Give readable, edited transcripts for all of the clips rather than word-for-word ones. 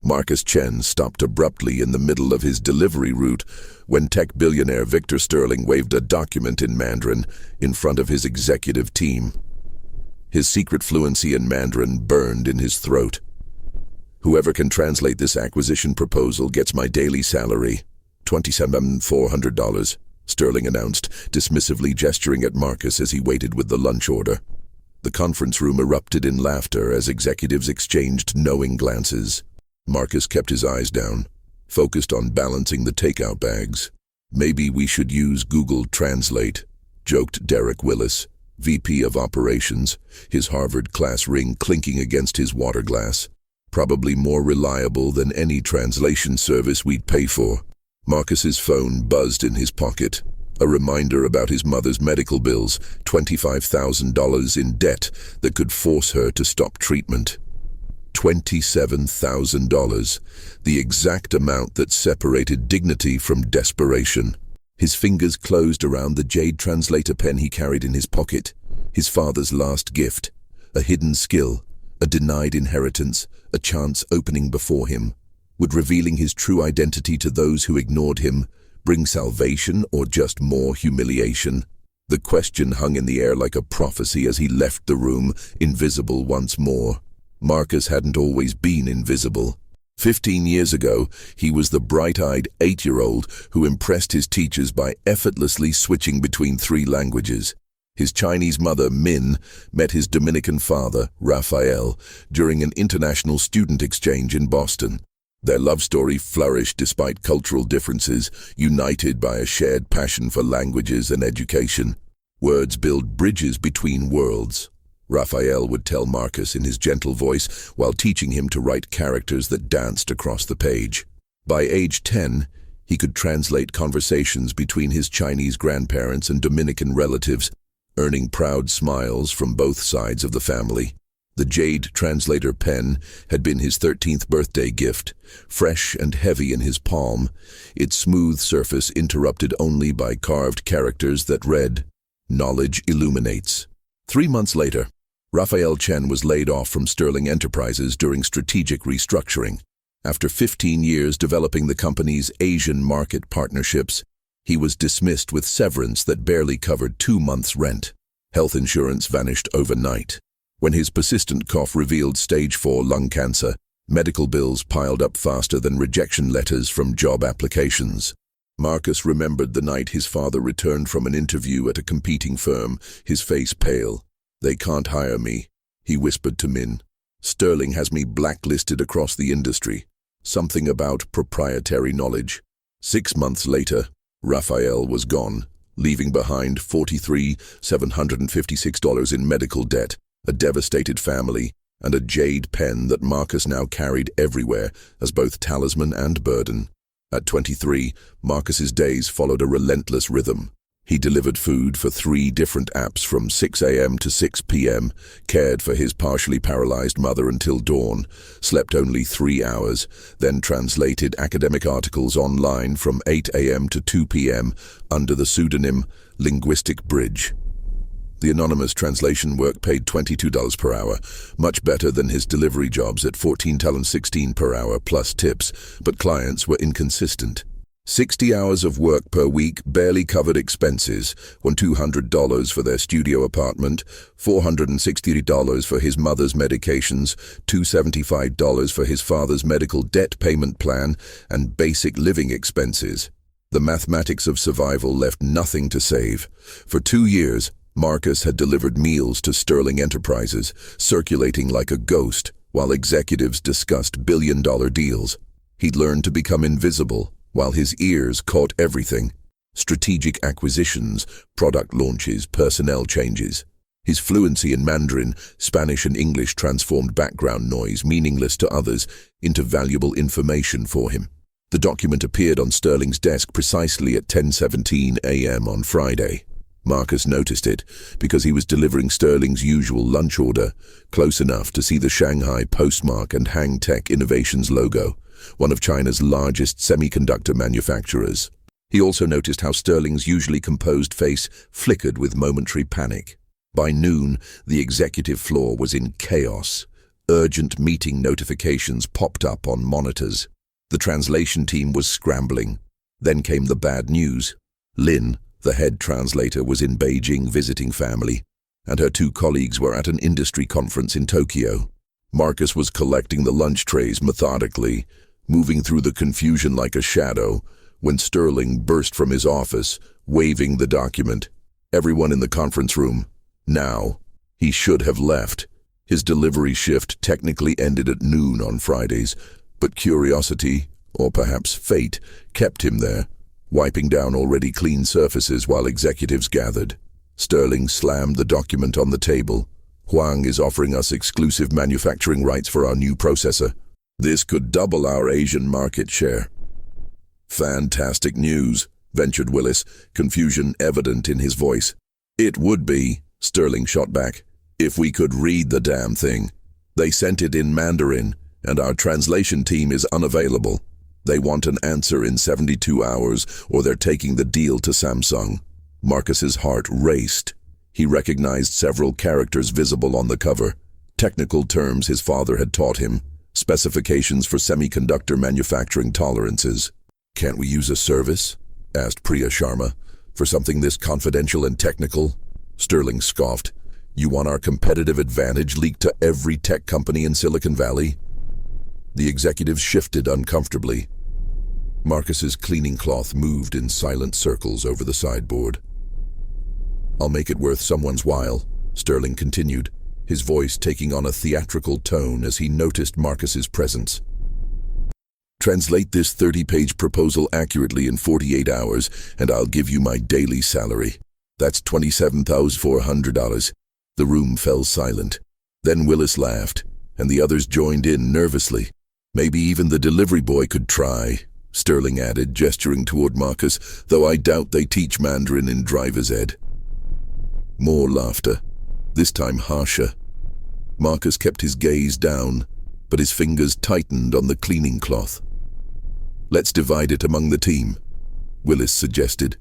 Marcus Chen stopped abruptly in the middle of his delivery route when tech billionaire Victor Sterling waved a document in Mandarin in front of his executive team. His secret fluency in Mandarin burned in his throat. "Whoever can translate this acquisition proposal gets my daily salary, $27,400, Sterling announced, dismissively gesturing at Marcus as he waited with the lunch order. The conference room erupted in laughter as executives exchanged knowing glances. Marcus kept his eyes down, focused on balancing the takeout bags. "Maybe we should use Google Translate," joked Derek Willis, VP of Operations, his Harvard class ring clinking against his water glass. "Probably more reliable than any translation service we'd pay for." Marcus's phone buzzed in his pocket, a reminder about his mother's medical bills, $25,000 in debt that could force her to stop treatment. $27,000, the exact amount that separated dignity from desperation. His fingers closed around the jade translator pen he carried in his pocket, his father's last gift, a hidden skill, a denied inheritance, a chance opening before him. Would revealing his true identity to those who ignored him bring salvation or just more humiliation? The question hung in the air like a prophecy as he left the room, invisible once more. Marcus hadn't always been invisible. 15 years ago, he was the bright-eyed 8-year-old who impressed his teachers by effortlessly switching between 3 languages. His Chinese mother, Min, met his Dominican father, Raphael, during an international student exchange in Boston. Their love story flourished despite cultural differences, united by a shared passion for languages and education. Words build bridges between worlds, Raphael would tell Marcus in his gentle voice while teaching him to write characters that danced across the page. By age 10, he could translate conversations between his Chinese grandparents and Dominican relatives, earning proud smiles from both sides of the family. The jade translator pen had been his 13th birthday gift, fresh and heavy in his palm, its smooth surface interrupted only by carved characters that read, "Knowledge illuminates." 3 months later, Raphael Chen was laid off from Sterling Enterprises during strategic restructuring. After 15 years developing the company's Asian market partnerships, he was dismissed with severance that barely covered 2 months' rent. Health insurance vanished overnight. When his persistent cough revealed stage 4 lung cancer, medical bills piled up faster than rejection letters from job applications. Marcus remembered the night his father returned from an interview at a competing firm, his face pale. "They can't hire me," he whispered to Min. "Sterling has me blacklisted across the industry. Something about proprietary knowledge." 6 months later, Raphael was gone, leaving behind $43,756 in medical debt, a devastated family, and a jade pen that Marcus now carried everywhere as both talisman and burden. At 23, Marcus's days followed a relentless rhythm. He delivered food for 3 different apps from 6 a.m. to 6 p.m., cared for his partially paralyzed mother until dawn, slept only 3 hours, then translated academic articles online from 8 a.m. to 2 p.m. under the pseudonym Linguistic Bridge. The anonymous translation work paid $22 per hour, much better than his delivery jobs at $14.16 per hour plus tips, but clients were inconsistent. 60 hours of work per week barely covered expenses, $200 for their studio apartment, $460 for his mother's medications, $275 for his father's medical debt payment plan, and basic living expenses. The mathematics of survival left nothing to save. For 2 years, Marcus had delivered meals to Sterling Enterprises, circulating like a ghost, while executives discussed billion-dollar deals. He'd learned to become invisible, while his ears caught everything: strategic acquisitions, product launches, personnel changes. His fluency in Mandarin, Spanish and English transformed background noise, meaningless to others, into valuable information for him. The document appeared on Sterling's desk precisely at 10:17 a.m. on Friday. Marcus noticed it because he was delivering Sterling's usual lunch order, close enough to see the Shanghai postmark and Hang Tech Innovations logo, one of China's largest semiconductor manufacturers. He also noticed how Sterling's usually composed face flickered with momentary panic. By noon, the executive floor was in chaos. Urgent meeting notifications popped up on monitors. The translation team was scrambling. Then came the bad news. Lin, the head translator, was in Beijing visiting family, and her two colleagues were at an industry conference in Tokyo. Marcus was collecting the lunch trays methodically, moving through the confusion like a shadow, when Sterling burst from his office, waving the document. Everyone in the conference room. Now. He should have left. His delivery shift technically ended at noon on Fridays, but curiosity, or perhaps fate, kept him there, wiping down already clean surfaces while executives gathered. Sterling slammed the document on the table. Huang is offering us exclusive manufacturing rights for our new processor. This could double our Asian market share. Fantastic news, ventured Willis, confusion evident in his voice. It would be, Sterling shot back, if we could read the damn thing. They sent it in Mandarin, and our translation team is unavailable. They want an answer in 72 hours, or they're taking the deal to Samsung. Marcus's heart raced. He recognized several characters visible on the cover. Technical terms his father had taught him. Specifications for semiconductor manufacturing tolerances. Can't we use a service? Asked Priya Sharma. For something this confidential and technical? Sterling scoffed. You want our competitive advantage leaked to every tech company in Silicon Valley? The executives shifted uncomfortably. Marcus's cleaning cloth moved in silent circles over the sideboard. I'll make it worth someone's while, Sterling continued, his voice taking on a theatrical tone as he noticed Marcus's presence. Translate this 30-page proposal accurately in 48 hours, and I'll give you my daily salary. That's $27,400. The room fell silent. Then Willis laughed, and the others joined in nervously. Maybe even the delivery boy could try, Sterling added, gesturing toward Marcus, though I doubt they teach Mandarin in driver's ed. More laughter, this time harsher. Marcus kept his gaze down, but his fingers tightened on the cleaning cloth. Let's divide it among the team, Willis suggested.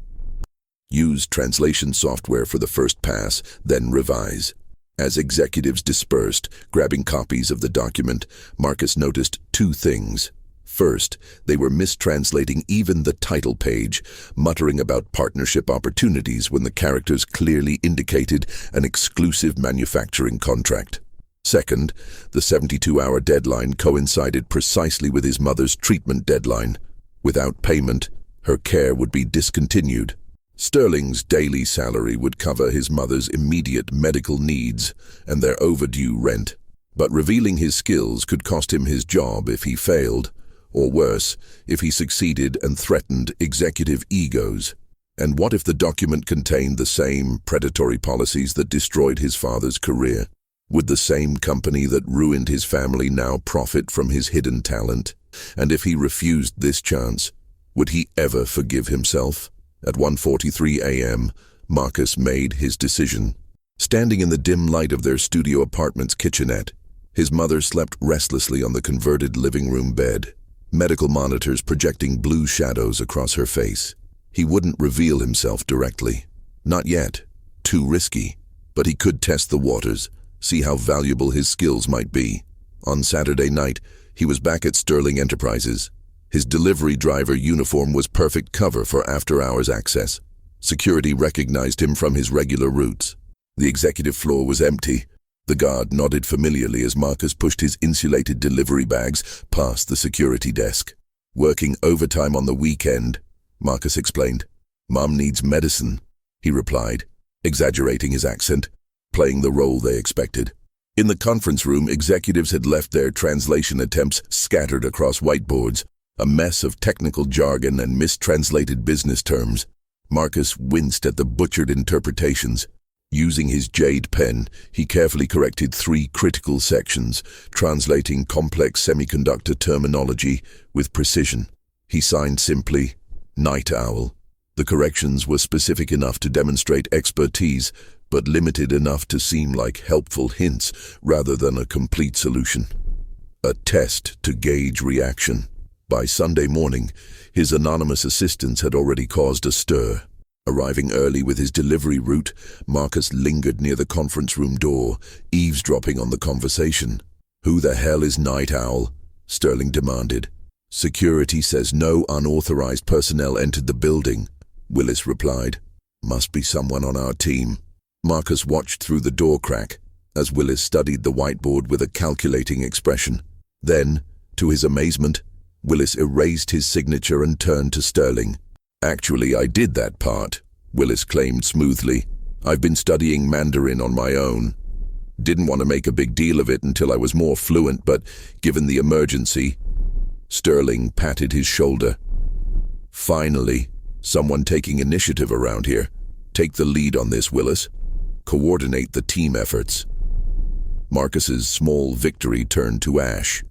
Use translation software for the first pass, then revise. As executives dispersed, grabbing copies of the document, Marcus noticed two things. First, they were mistranslating even the title page, muttering about partnership opportunities when the characters clearly indicated an exclusive manufacturing contract. Second, the 72-hour deadline coincided precisely with his mother's treatment deadline. Without payment, her care would be discontinued. Sterling's daily salary would cover his mother's immediate medical needs and their overdue rent. But revealing his skills could cost him his job if he failed, or worse, if he succeeded and threatened executive egos. And what if the document contained the same predatory policies that destroyed his father's career? Would the same company that ruined his family now profit from his hidden talent? And if he refused this chance, would he ever forgive himself? At 1:43 a.m., Marcus made his decision. Standing in the dim light of their studio apartment's kitchenette, his mother slept restlessly on the converted living room bed, medical monitors projecting blue shadows across her face. He wouldn't reveal himself directly. Not yet. Too risky. But he could test the waters, see how valuable his skills might be. On Saturday night, he was back at Sterling Enterprises. His delivery driver uniform was perfect cover for after-hours access. Security recognized him from his regular routes. The executive floor was empty. The guard nodded familiarly as Marcus pushed his insulated delivery bags past the security desk. Working overtime on the weekend, Marcus explained. Mom needs medicine, he replied, exaggerating his accent, playing the role they expected. In the conference room, executives had left their translation attempts scattered across whiteboards, a mess of technical jargon and mistranslated business terms. Marcus winced at the butchered interpretations. Using his jade pen, he carefully corrected 3 critical sections, translating complex semiconductor terminology with precision. He signed simply, Night Owl. The corrections were specific enough to demonstrate expertise, but limited enough to seem like helpful hints rather than a complete solution. A test to gauge reaction. By Sunday morning, his anonymous assistants had already caused a stir. Arriving early with his delivery route, Marcus lingered near the conference room door, eavesdropping on the conversation. "Who the hell is Night Owl?" Sterling demanded. "Security says no unauthorized personnel entered the building," Willis replied. "Must be someone on our team." Marcus watched through the door crack as Willis studied the whiteboard with a calculating expression. Then, to his amazement, Willis erased his signature and turned to Sterling. "Actually, I did that part," Willis claimed smoothly. "I've been studying Mandarin on my own. Didn't want to make a big deal of it until I was more fluent, but given the emergency..." Sterling patted his shoulder. "Finally, someone taking initiative around here. Take the lead on this, Willis. Coordinate the team efforts." Marcus's small victory turned to ash.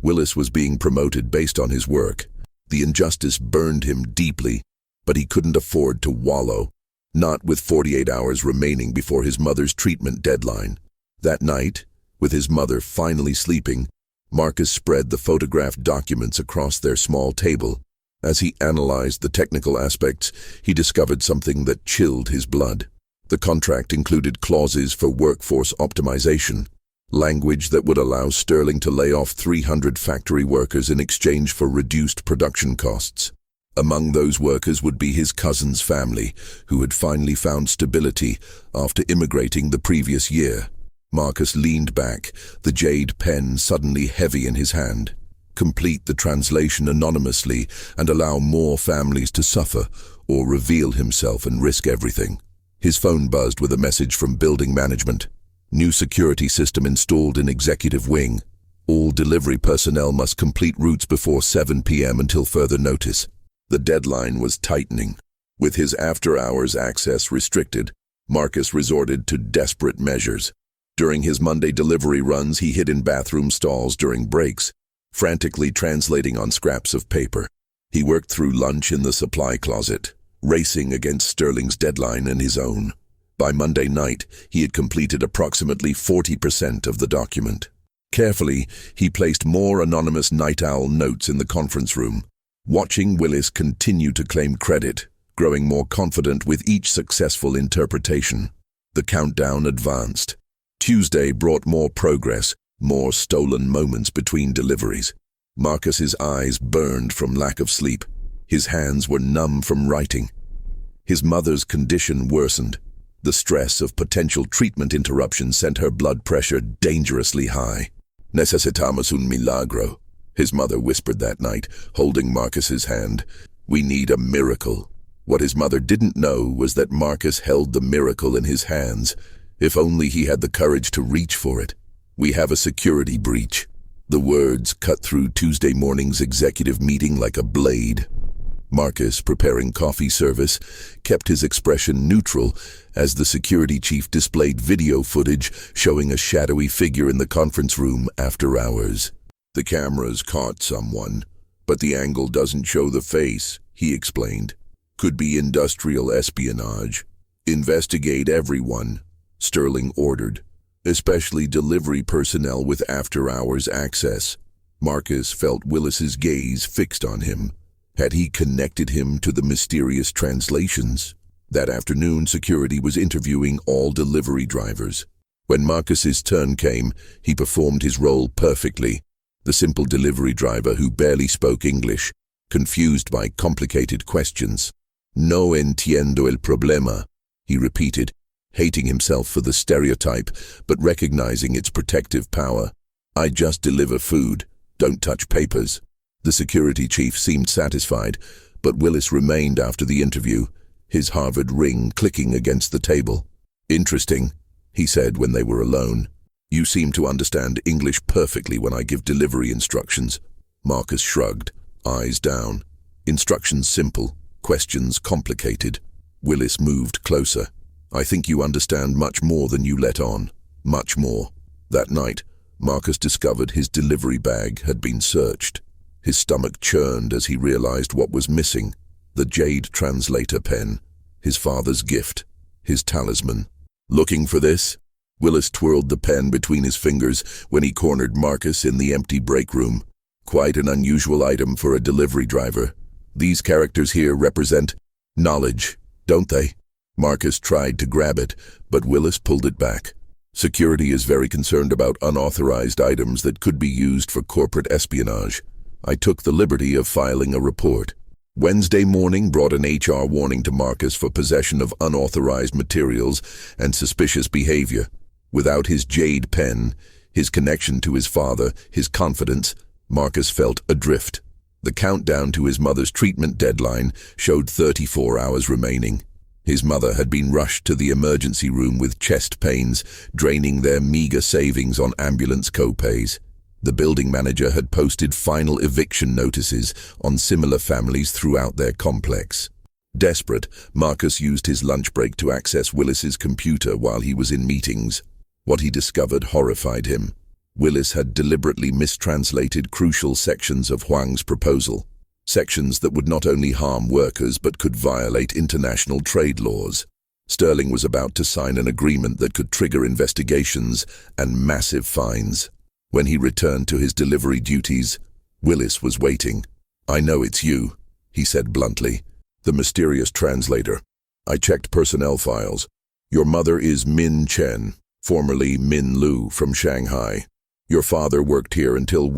Willis was being promoted based on his work. The injustice burned him deeply, but he couldn't afford to wallow, not with 48 hours remaining before his mother's treatment deadline. That night, with his mother finally sleeping, Marcus spread the photographed documents across their small table. As he analyzed the technical aspects, he discovered something that chilled his blood. The contract included clauses for workforce optimization, language that would allow Sterling to lay off 300 factory workers in exchange for reduced production costs. Among those workers would be his cousin's family, who had finally found stability after immigrating the previous year. Marcus leaned back, the jade pen suddenly heavy in his hand. Complete the translation anonymously and allow more families to suffer, or reveal himself and risk everything. His phone buzzed with a message from building management. "New security system installed in executive wing. All delivery personnel must complete routes before 7 p.m. until further notice." The deadline was tightening. With his after-hours access restricted, Marcus resorted to desperate measures. During his Monday delivery runs, he hid in bathroom stalls during breaks, frantically translating on scraps of paper. He worked through lunch in the supply closet, racing against Sterling's deadline and his own. By Monday night, he had completed approximately 40% of the document. Carefully, he placed more anonymous Night Owl notes in the conference room, watching Willis continue to claim credit, growing more confident with each successful interpretation. The countdown advanced. Tuesday brought more progress, more stolen moments between deliveries. Marcus's eyes burned from lack of sleep. His hands were numb from writing. His mother's condition worsened. The stress of potential treatment interruption sent her blood pressure dangerously high. "Necesitamos un milagro," his mother whispered that night, holding Marcus's hand. "We need a miracle." What his mother didn't know was that Marcus held the miracle in his hands, if only he had the courage to reach for it. "We have a security breach." The words cut through Tuesday morning's executive meeting like a blade. Marcus, preparing coffee service, kept his expression neutral as the security chief displayed video footage showing a shadowy figure in the conference room after hours. "The cameras caught someone, but the angle doesn't show the face," he explained. "Could be industrial espionage. Investigate everyone," Sterling ordered, "especially delivery personnel with after-hours access." Marcus felt Willis's gaze fixed on him. Had he connected him to the mysterious translations? That afternoon, security was interviewing all delivery drivers. When Marcus's turn came, he performed his role perfectly. The simple delivery driver who barely spoke English, confused by complicated questions. "No entiendo el problema," he repeated, hating himself for the stereotype, but recognizing its protective power. "I just deliver food. Don't touch papers." The security chief seemed satisfied, but Willis remained after the interview, his Harvard ring clicking against the table. "Interesting," he said when they were alone. "You seem to understand English perfectly when I give delivery instructions." Marcus shrugged, eyes down. Instructions simple, questions complicated. Willis moved closer. "I think you understand much more than you let on. Much more." That night, Marcus discovered his delivery bag had been searched. His stomach churned as he realized what was missing. The jade translator pen, his father's gift, his talisman. "Looking for this?" Willis twirled the pen between his fingers when he cornered Marcus in the empty break room. "Quite an unusual item for a delivery driver. These characters here represent knowledge, don't they?" Marcus tried to grab it, but Willis pulled it back. Security is very concerned about unauthorized items that could be used for corporate espionage. I took the liberty of filing a report. Wednesday morning brought an HR warning to Marcus for possession of unauthorized materials and suspicious behavior. Without his jade pen, his connection to his father, his confidence, Marcus felt adrift. The countdown to his mother's treatment deadline showed 34 hours remaining. His mother had been rushed to the emergency room with chest pains, draining their meager savings on ambulance co-pays. The building manager had posted final eviction notices on similar families throughout their complex. Desperate, Marcus used his lunch break to access Willis's computer while he was in meetings. What he discovered horrified him. Willis had deliberately mistranslated crucial sections of Huang's proposal. Sections that would not only harm workers but could violate international trade laws. Sterling was about to sign an agreement that could trigger investigations and massive fines. When he returned to his delivery duties, Willis was waiting. "I know it's you," he said bluntly. "The mysterious translator. I checked personnel files. Your mother is Min Chen, formerly Min Lu from Shanghai. Your father worked here until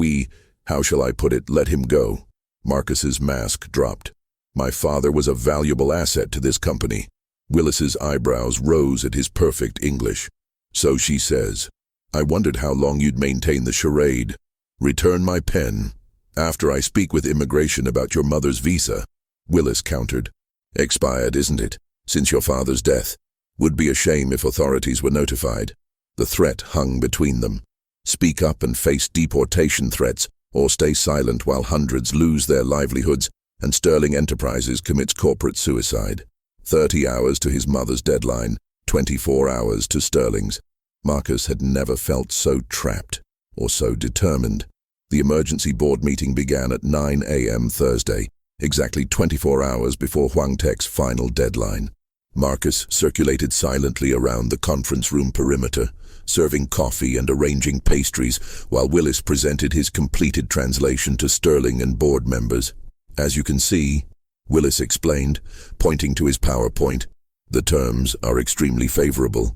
how shall I put it, let him go." Marcus's mask dropped. "My father was a valuable asset to this company." Willis's eyebrows rose at his perfect English. "So she says. I wondered how long you'd maintain the charade. Return my pen. After I speak with immigration about your mother's visa." Willis countered. "Expired, isn't it? Since your father's death. Would be a shame if authorities were notified." The threat hung between them. Speak up and face deportation threats, or stay silent while hundreds lose their livelihoods and Sterling Enterprises commits corporate suicide. 30 hours to his mother's deadline, 24 hours to Sterling's. Marcus had never felt so trapped or so determined. The emergency board meeting began at 9 a.m. Thursday, exactly 24 hours before Huang Tech's final deadline. Marcus circulated silently around the conference room perimeter, serving coffee and arranging pastries, while Willis presented his completed translation to Sterling and board members. "As you can see," Willis explained, pointing to his PowerPoint, "the terms are extremely favorable.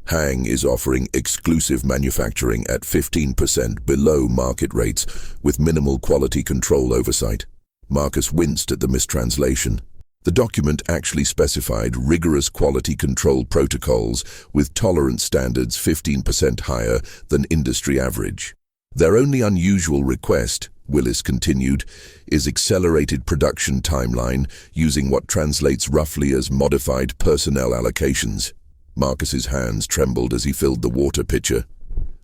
Hang is offering exclusive manufacturing at 15% below market rates with minimal quality control oversight." Marcus winced at the mistranslation. The document actually specified rigorous quality control protocols with tolerance standards 15% higher than industry average. "Their only unusual request," Willis continued, "is accelerated production timeline using what translates roughly as modified personnel allocations." Marcus's hands trembled as he filled the water pitcher.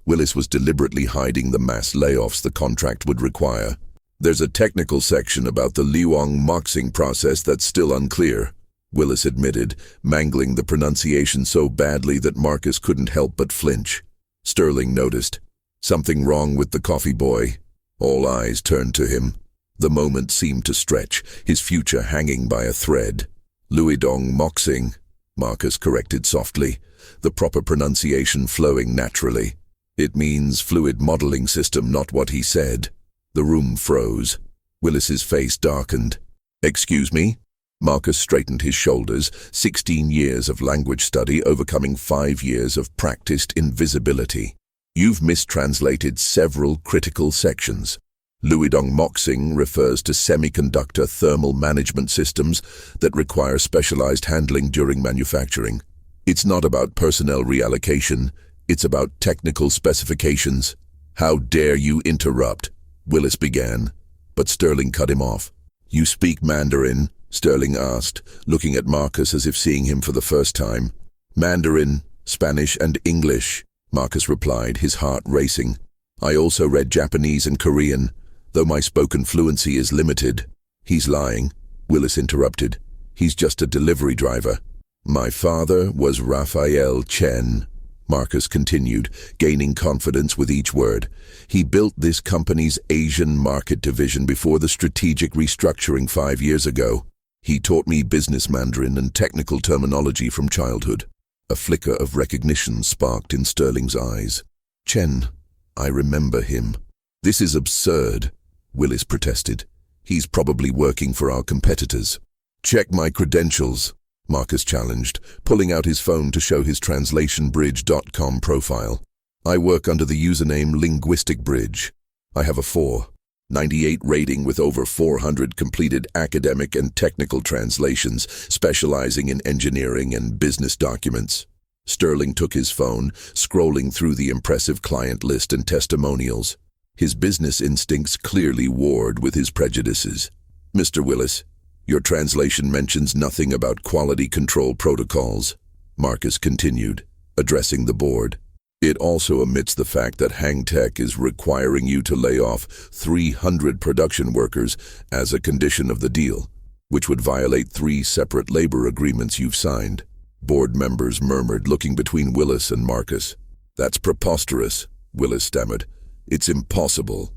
Willis was deliberately hiding the mass layoffs the contract would require. "There's a technical section about the Liuang moxing process that's still unclear," Willis admitted, mangling the pronunciation so badly that Marcus couldn't help but flinch. Sterling noticed. "Something wrong with the coffee boy?" All eyes turned to him. The moment seemed to stretch, his future hanging by a thread. "Liuang moxing," Marcus corrected softly, the proper pronunciation flowing naturally. "It means fluid modeling system, not what he said." The room froze. Willis's face darkened. "Excuse me?" Marcus straightened his shoulders, 16 years of language study overcoming 5 years of practiced invisibility. "You've mistranslated several critical sections. Liuang moxing refers to semiconductor thermal management systems that require specialized handling during manufacturing. It's not about personnel reallocation, it's about technical specifications." "How dare you interrupt?" Willis began, but Sterling cut him off. "You speak Mandarin?" Sterling asked, looking at Marcus as if seeing him for the first time. "Mandarin, Spanish and English," Marcus replied, his heart racing. "I also read Japanese and Korean, though my spoken fluency is limited." "He's lying," Willis interrupted. "He's just a delivery driver." "My father was Raphael Chen," Marcus continued, gaining confidence with each word. "He built this company's Asian market division before the strategic restructuring 5 years ago. He taught me business Mandarin and technical terminology from childhood." A flicker of recognition sparked in Sterling's eyes. "Chen, I remember him." "This is absurd," Willis protested. "He's probably working for our competitors." "Check my credentials," Marcus challenged, pulling out his phone to show his translationbridge.com profile. I work under the username Linguistic Bridge. I have a 4.98 rating with over 400 completed academic and technical translations, specializing in engineering and business documents. Sterling took his phone, scrolling through the impressive client list and testimonials. His business instincts clearly warred with his prejudices. Mr. Willis, your translation mentions nothing about quality control protocols, Marcus continued, addressing the board. It also omits the fact that Hangtech is requiring you to lay off 300 production workers as a condition of the deal, which would violate 3 separate labor agreements you've signed. Board members murmured, looking between Willis and Marcus. That's preposterous, Willis stammered. It's impossible.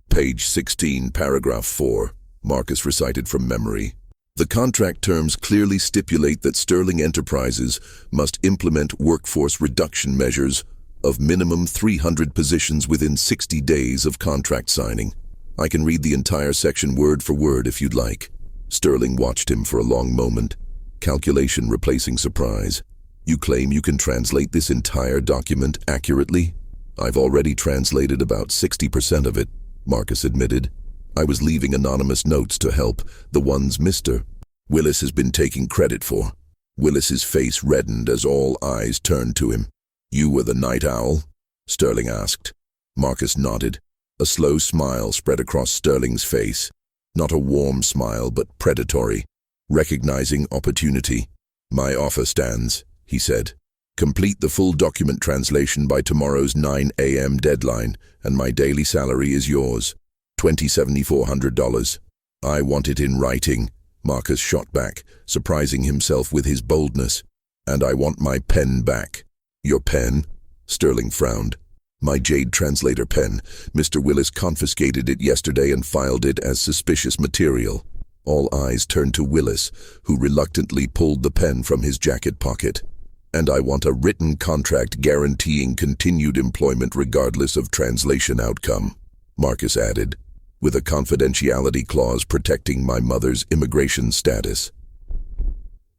Page 16, paragraph 4, Marcus recited from memory. The contract terms clearly stipulate that Sterling Enterprises must implement workforce reduction measures of minimum 300 positions within 60 days of contract signing. I can read the entire section word for word if you'd like. Sterling watched him for a long moment, calculation replacing surprise. You claim you can translate this entire document accurately? I've already translated about 60% of it, Marcus admitted. I was leaving anonymous notes to help, the ones Mr. Willis has been taking credit for. Willis's face reddened as all eyes turned to him. You were the night owl? Sterling asked. Marcus nodded. A slow smile spread across Sterling's face. Not a warm smile, but predatory, recognizing opportunity. My offer stands, he said. Complete the full document translation by tomorrow's 9 a.m. deadline, and my daily salary is yours. $2,400. I want it in writing, Marcus shot back, surprising himself with his boldness. And I want my pen back. Your pen? Sterling frowned. My Jade translator pen. Mr. Willis confiscated it yesterday and filed it as suspicious material. All eyes turned to Willis, who reluctantly pulled the pen from his jacket pocket. And I want a written contract guaranteeing continued employment regardless of translation outcome, Marcus added, with a confidentiality clause protecting my mother's immigration status.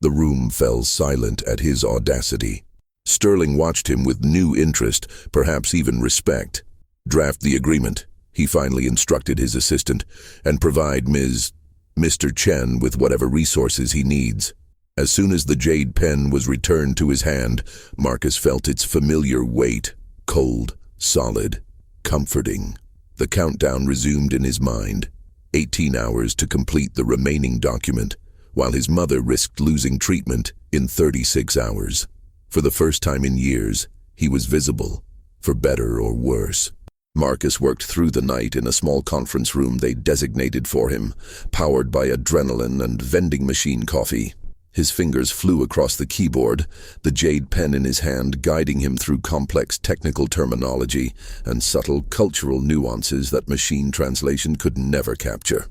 The room fell silent at his audacity. Sterling watched him with new interest, perhaps even respect. Draft the agreement, he finally instructed his assistant, and provide Mr. Chen with whatever resources he needs. As soon as the jade pen was returned to his hand, Marcus felt its familiar weight, cold, solid, comforting. The countdown resumed in his mind. 18 hours to complete the remaining document, while his mother risked losing treatment in 36 hours. For the first time in years, he was visible, for better or worse. Marcus worked through the night in a small conference room they designated for him, powered by adrenaline and vending machine coffee. His fingers flew across the keyboard, the jade pen in his hand guiding him through complex technical terminology and subtle cultural nuances that machine translation could never capture.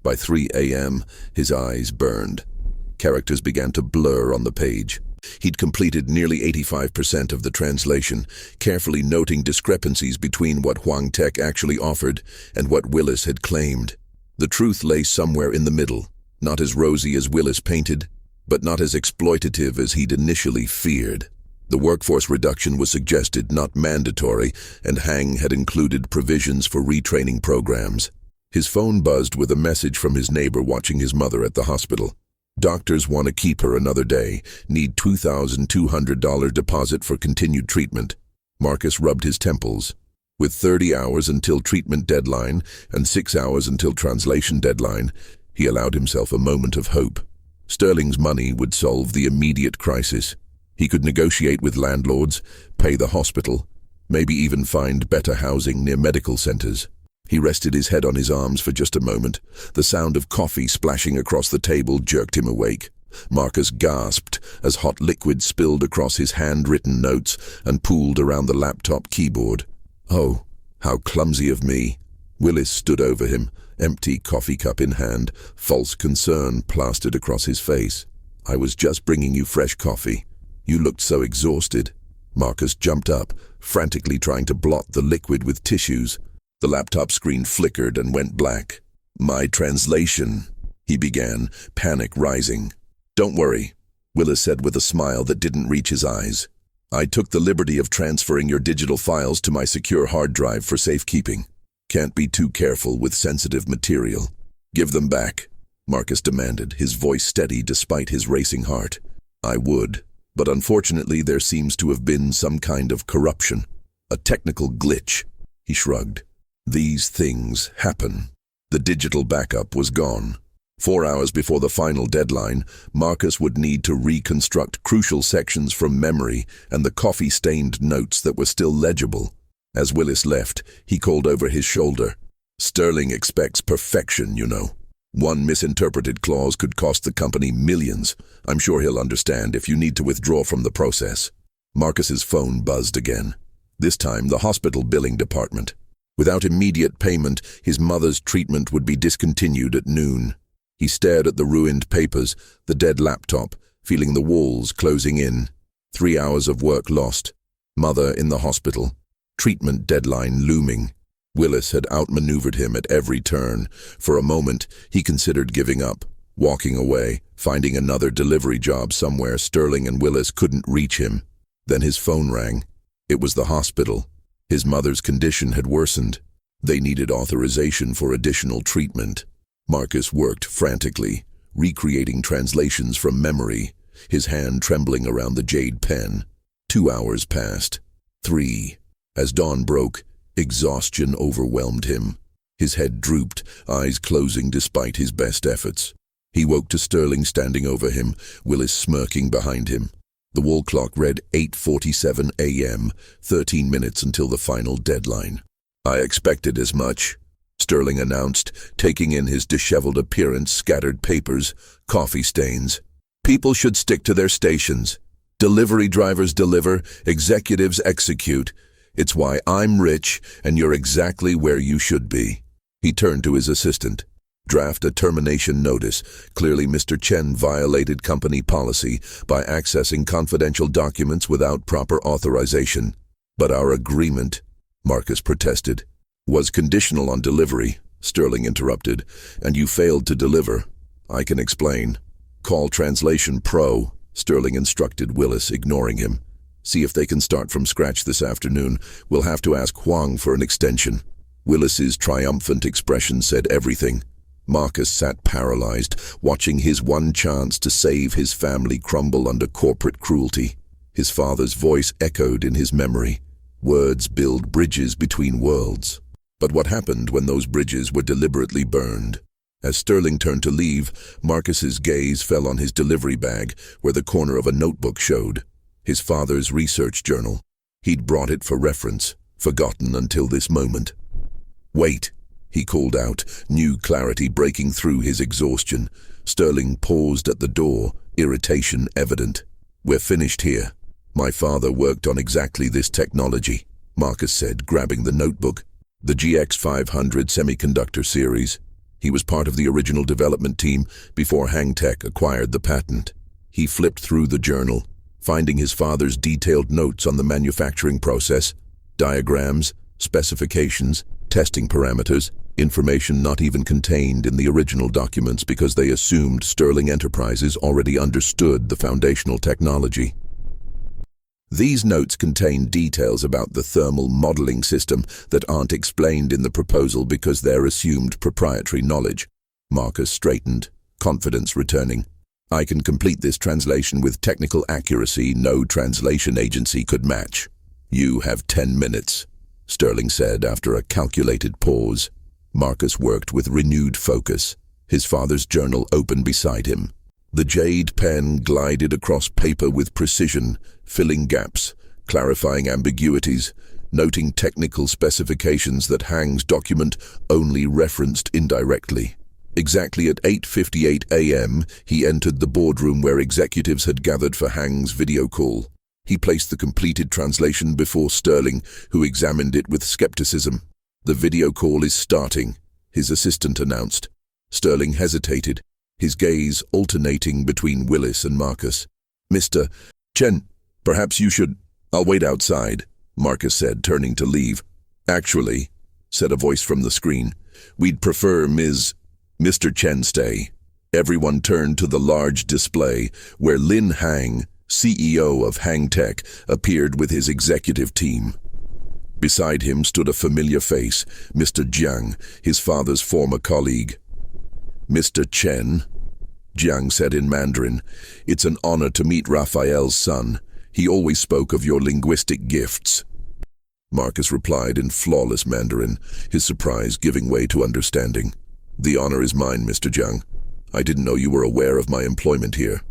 By 3 a.m., his eyes burned. Characters began to blur on the page. He'd completed nearly 85% of the translation, carefully noting discrepancies between what Huang Tech actually offered and what Willis had claimed. The truth lay somewhere in the middle. Not as rosy as Willis painted, but not as exploitative as he'd initially feared. The workforce reduction was suggested, not mandatory, and Hang had included provisions for retraining programs. His phone buzzed with a message from his neighbor watching his mother at the hospital. Doctors want to keep her another day, need $2,200 deposit for continued treatment. Marcus rubbed his temples. With 30 hours until treatment deadline and 6 hours until translation deadline, he allowed himself a moment of hope. Sterling's money would solve the immediate crisis. He could negotiate with landlords, pay the hospital, maybe even find better housing near medical centers. He rested his head on his arms for just a moment. The sound of coffee splashing across the table jerked him awake. Marcus gasped as hot liquid spilled across his handwritten notes and pooled around the laptop keyboard. Oh, how clumsy of me. Willis stood over him, empty coffee cup in hand, false concern plastered across his face. I was just bringing you fresh coffee. You looked so exhausted. Marcus jumped up, frantically trying to blot the liquid with tissues. The laptop screen flickered and went black. My translation, he began, panic rising. Don't worry, Willis said with a smile that didn't reach his eyes. I took the liberty of transferring your digital files to my secure hard drive for safekeeping. Can't be too careful with sensitive material. Give them back, Marcus demanded, his voice steady despite his racing heart. I would, but unfortunately there seems to have been some kind of corruption. A technical glitch. He shrugged. These things happen. The digital backup was gone. 4 hours before the final deadline, Marcus would need to reconstruct crucial sections from memory and the coffee-stained notes that were still legible. As Willis left, he called over his shoulder. Sterling expects perfection, you know. One misinterpreted clause could cost the company millions. I'm sure he'll understand if you need to withdraw from the process. Marcus's phone buzzed again. This time, the hospital billing department. Without immediate payment, his mother's treatment would be discontinued at noon. He stared at the ruined papers, the dead laptop, feeling the walls closing in. 3 hours of work lost. Mother in the hospital. Treatment deadline looming. Willis had outmaneuvered him at every turn. For a moment, he considered giving up, walking away, finding another delivery job somewhere Sterling and Willis couldn't reach him. Then his phone rang. It was the hospital. His mother's condition had worsened. They needed authorization for additional treatment. Marcus worked frantically, recreating translations from memory, his hand trembling around the jade pen. 2 hours passed. 3. As dawn broke, exhaustion overwhelmed him. His head drooped, eyes closing despite his best efforts. He woke to Sterling standing over him, Willis smirking behind him. The wall clock read 8:47 a.m., 13 minutes until the final deadline. I expected as much, Sterling announced, taking in his disheveled appearance, scattered papers, coffee stains. People should stick to their stations. Delivery drivers deliver, executives execute. It's why I'm rich and you're exactly where you should be. He turned to his assistant. Draft a termination notice. Clearly Mr. Chen violated company policy by accessing confidential documents without proper authorization. But our agreement, Marcus protested, was conditional on delivery, Sterling interrupted, and you failed to deliver. I can explain. Call Translation Pro, Sterling instructed Willis, ignoring him. See if they can start from scratch this afternoon. We'll have to ask Huang for an extension. Willis's triumphant expression said everything. Marcus sat paralyzed, watching his one chance to save his family crumble under corporate cruelty. His father's voice echoed in his memory. Words build bridges between worlds. But what happened when those bridges were deliberately burned? As Sterling turned to leave, Marcus's gaze fell on his delivery bag, where the corner of a notebook showed. His father's research journal. He'd brought it for reference, forgotten until this moment. Wait, he called out, new clarity breaking through his exhaustion. Sterling paused at the door, irritation evident. We're finished here. My father worked on exactly this technology, Marcus said, grabbing the notebook. The GX500 semiconductor series. He was part of the original development team before Hangtech acquired the patent. He flipped through the journal, finding his father's detailed notes on the manufacturing process, diagrams, specifications, testing parameters, information not even contained in the original documents because they assumed Sterling Enterprises already understood the foundational technology. These notes contain details about the thermal modeling system that aren't explained in the proposal because they're assumed proprietary knowledge. Marcus straightened, confidence returning. I can complete this translation with technical accuracy no translation agency could match. You have 10 minutes, Sterling said after a calculated pause. Marcus worked with renewed focus, his father's journal open beside him. The jade pen glided across paper with precision, filling gaps, clarifying ambiguities, noting technical specifications that Hang's document only referenced indirectly. Exactly at 8:58 a.m., he entered the boardroom where executives had gathered for Hang's video call. He placed the completed translation before Sterling, who examined it with skepticism. The video call is starting, his assistant announced. Sterling hesitated, his gaze alternating between Willis and Marcus. Mr. Chen, perhaps you should... I'll wait outside, Marcus said, turning to leave. Actually, said a voice from the screen, we'd prefer Mr. Chen stay. Everyone turned to the large display where Lin Hang, CEO of Hang Tech, appeared with his executive team. Beside him stood a familiar face, Mr. Jiang, his father's former colleague. "Mr. Chen," Jiang said in Mandarin, "it's an honor to meet Raphael's son. He always spoke of your linguistic gifts." Marcus replied in flawless Mandarin, his surprise giving way to understanding. "The honor is mine, Mr. Jiang. I didn't know you were aware of my employment here."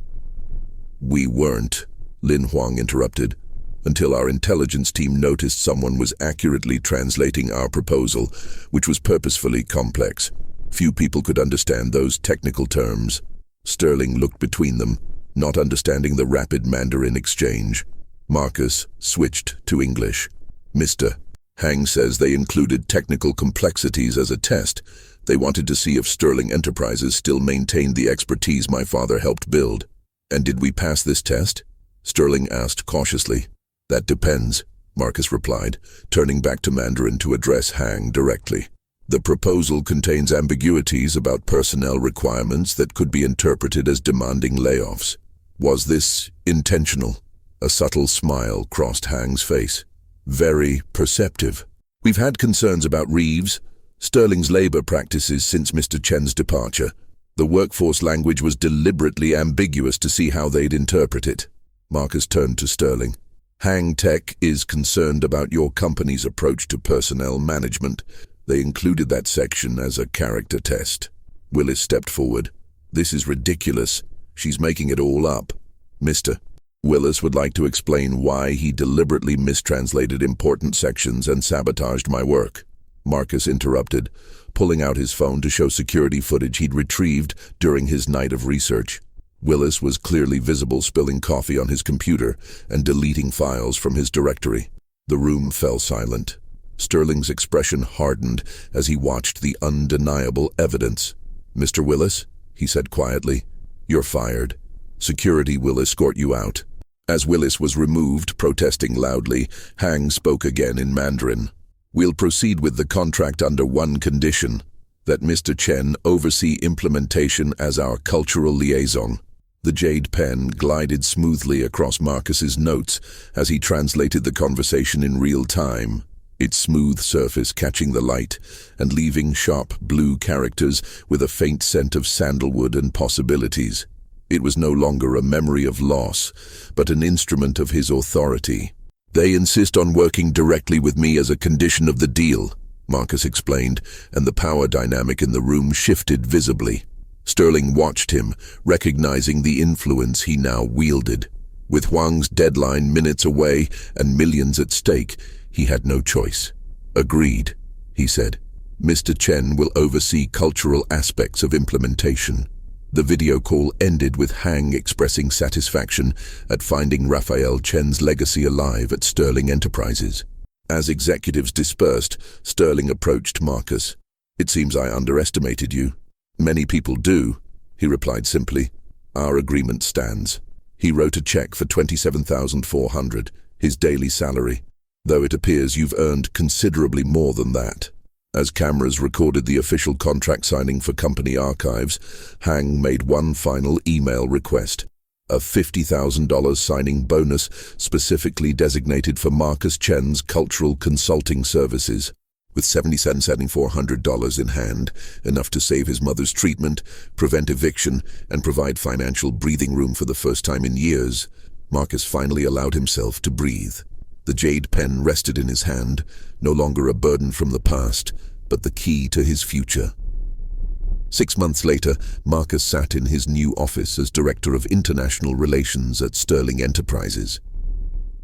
"We weren't," Lin Huang interrupted, "until our intelligence team noticed someone was accurately translating our proposal, which was purposefully complex. Few people could understand those technical terms." Sterling looked between them, not understanding the rapid Mandarin exchange. Marcus switched to English. "Mr. Hang says they included technical complexities as a test. They wanted to see if Sterling Enterprises still maintained the expertise my father helped build." "And did we pass this test?" Sterling asked cautiously. "That depends," Marcus replied, turning back to Mandarin to address Hang directly. "The proposal contains ambiguities about personnel requirements that could be interpreted as demanding layoffs. Was this intentional?" A subtle smile crossed Hang's face. "Very perceptive. We've had concerns about Reeves, Sterling's labor practices since Mr. Chen's departure. The workforce language was deliberately ambiguous to see how they'd interpret it." Marcus turned to Sterling. "Hang Tech is concerned about your company's approach to personnel management. They included that section as a character test." Willis stepped forward. "This is ridiculous. She's making it all up." "Mr. Willis would like to explain why he deliberately mistranslated important sections and sabotaged my work." Marcus interrupted, pulling out his phone to show security footage he'd retrieved during his night of research. Willis was clearly visible spilling coffee on his computer and deleting files from his directory. The room fell silent. Sterling's expression hardened as he watched the undeniable evidence. "Mr. Willis," he said quietly, "you're fired. Security will escort you out." As Willis was removed, protesting loudly, Hang spoke again in Mandarin. "We'll proceed with the contract under one condition, that Mr. Chen oversee implementation as our cultural liaison." The jade pen glided smoothly across Marcus's notes as he translated the conversation in real time, its smooth surface catching the light and leaving sharp blue characters with a faint scent of sandalwood and possibilities. It was no longer a memory of loss, but an instrument of his authority. "They insist on working directly with me as a condition of the deal," Marcus explained, and the power dynamic in the room shifted visibly. Sterling watched him, recognizing the influence he now wielded. With Huang's deadline minutes away and millions at stake, he had no choice. "Agreed," he said. "Mr. Chen will oversee cultural aspects of implementation." The video call ended with Hang expressing satisfaction at finding Raphael Chen's legacy alive at Sterling Enterprises. As executives dispersed, Sterling approached Marcus. "It seems I underestimated you." "Many people do," he replied simply. "Our agreement stands." He wrote a check for $27,400, his daily salary, though it appears you've earned considerably more than that. As cameras recorded the official contract signing for company archives, Hang made one final email request, a $50,000 signing bonus specifically designated for Marcus Chen's cultural consulting services. With $77,400 in hand, enough to save his mother's treatment, prevent eviction, and provide financial breathing room for the first time in years, Marcus finally allowed himself to breathe. The jade pen rested in his hand, no longer a burden from the past, but the key to his future. 6 months later, Marcus sat in his new office as Director of International Relations at Sterling Enterprises.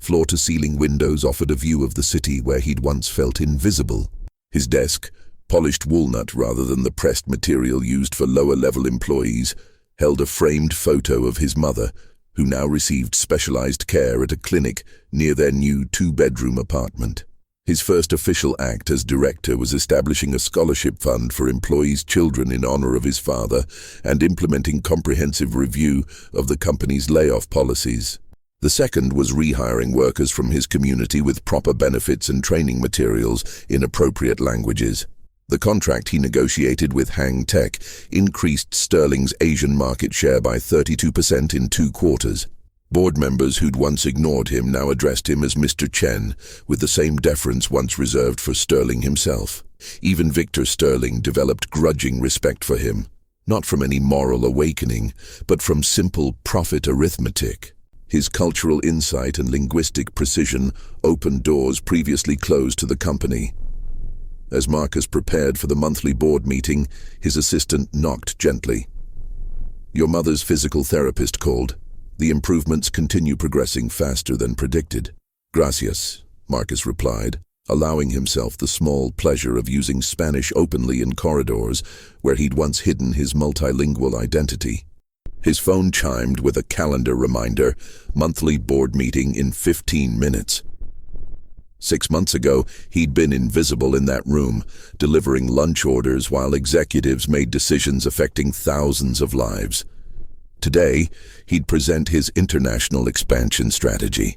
Floor-to-ceiling windows offered a view of the city where he'd once felt invisible. His desk, polished walnut rather than the pressed material used for lower-level employees, held a framed photo of his mother, who now received specialized care at a clinic near their new 2-bedroom apartment. His first official act as director was establishing a scholarship fund for employees' children in honor of his father and implementing comprehensive review of the company's layoff policies. The second was rehiring workers from his community with proper benefits and training materials in appropriate languages. The contract he negotiated with Hang Tech increased Sterling's Asian market share by 32% in 2 quarters. Board members who'd once ignored him now addressed him as Mr. Chen, with the same deference once reserved for Sterling himself. Even Victor Sterling developed grudging respect for him, not from any moral awakening, but from simple profit arithmetic. His cultural insight and linguistic precision opened doors previously closed to the company. As Marcus prepared for the monthly board meeting, his assistant knocked gently. "Your mother's physical therapist called. The improvements continue progressing faster than predicted." "Gracias," Marcus replied, allowing himself the small pleasure of using Spanish openly in corridors where he'd once hidden his multilingual identity. His phone chimed with a calendar reminder, monthly board meeting in 15 minutes. 6 months ago, he'd been invisible in that room, delivering lunch orders while executives made decisions affecting thousands of lives. Today, he'd present his international expansion strategy,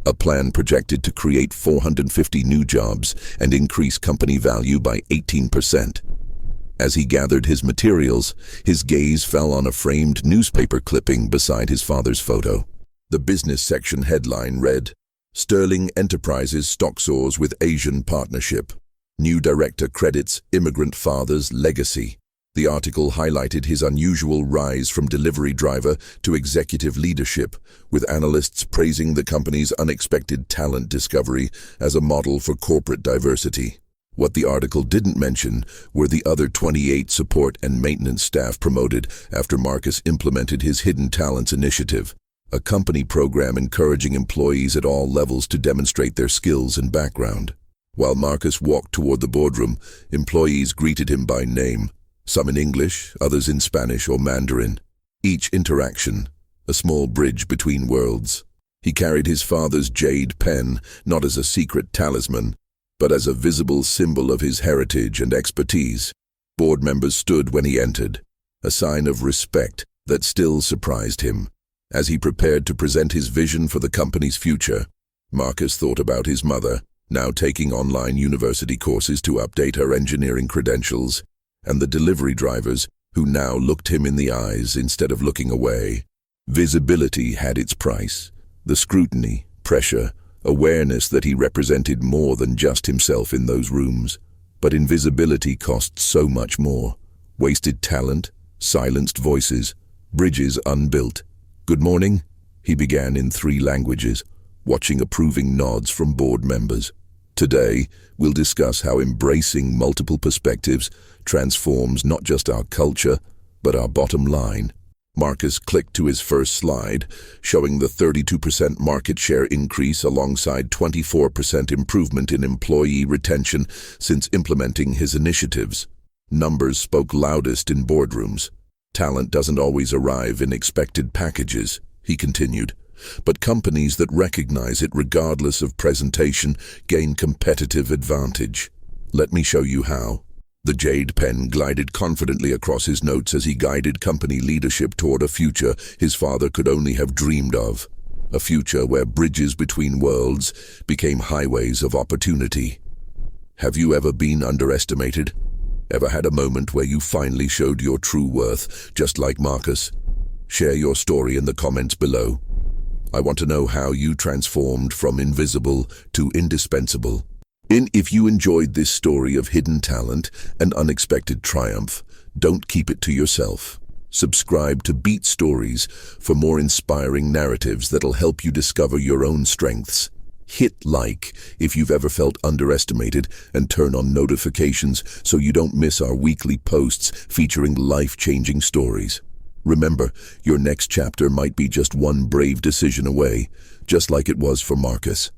a plan projected to create 450 new jobs and increase company value by 18%. As he gathered his materials, his gaze fell on a framed newspaper clipping beside his father's photo. The business section headline read, "Sterling Enterprises stock soars with Asian partnership. New director credits immigrant father's legacy." The article highlighted his unusual rise from delivery driver to executive leadership, with analysts praising the company's unexpected talent discovery as a model for corporate diversity. What the article didn't mention were the other 28 support and maintenance staff promoted after Marcus implemented his Hidden Talents initiative, a company program encouraging employees at all levels to demonstrate their skills and background. While Marcus walked toward the boardroom, employees greeted him by name, some in English, others in Spanish or Mandarin. Each interaction, a small bridge between worlds. He carried his father's jade pen, not as a secret talisman, but as a visible symbol of his heritage and expertise. Board members stood when he entered, a sign of respect that still surprised him. As he prepared to present his vision for the company's future, Marcus thought about his mother, now taking online university courses to update her engineering credentials, and the delivery drivers who now looked him in the eyes instead of looking away. Visibility had its price. The scrutiny, pressure, awareness that he represented more than just himself in those rooms. But invisibility cost so much more. Wasted talent, silenced voices, bridges unbuilt. "Good morning," he began in 3 languages, watching approving nods from board members. Today, we'll discuss how embracing multiple perspectives transforms not just our culture, but our bottom line. Marcus clicked to his first slide, showing the 32% market share increase alongside 24% improvement in employee retention since implementing his initiatives. Numbers spoke loudest in boardrooms. "Talent doesn't always arrive in expected packages," he continued, "but companies that recognize it regardless of presentation gain competitive advantage. Let me show you how." The jade pen glided confidently across his notes as he guided company leadership toward a future his father could only have dreamed of. A future where bridges between worlds became highways of opportunity. Have you ever been underestimated? Ever had a moment where you finally showed your true worth, just like Marcus? Share your story in the comments below. I want to know how you transformed from invisible to indispensable. If you enjoyed this story of hidden talent and unexpected triumph, don't keep it to yourself. Subscribe to Beat Stories for more inspiring narratives that'll help you discover your own strengths. Hit like if you've ever felt underestimated and turn on notifications so you don't miss our weekly posts featuring life-changing stories. Remember, your next chapter might be just one brave decision away, just like it was for Marcus.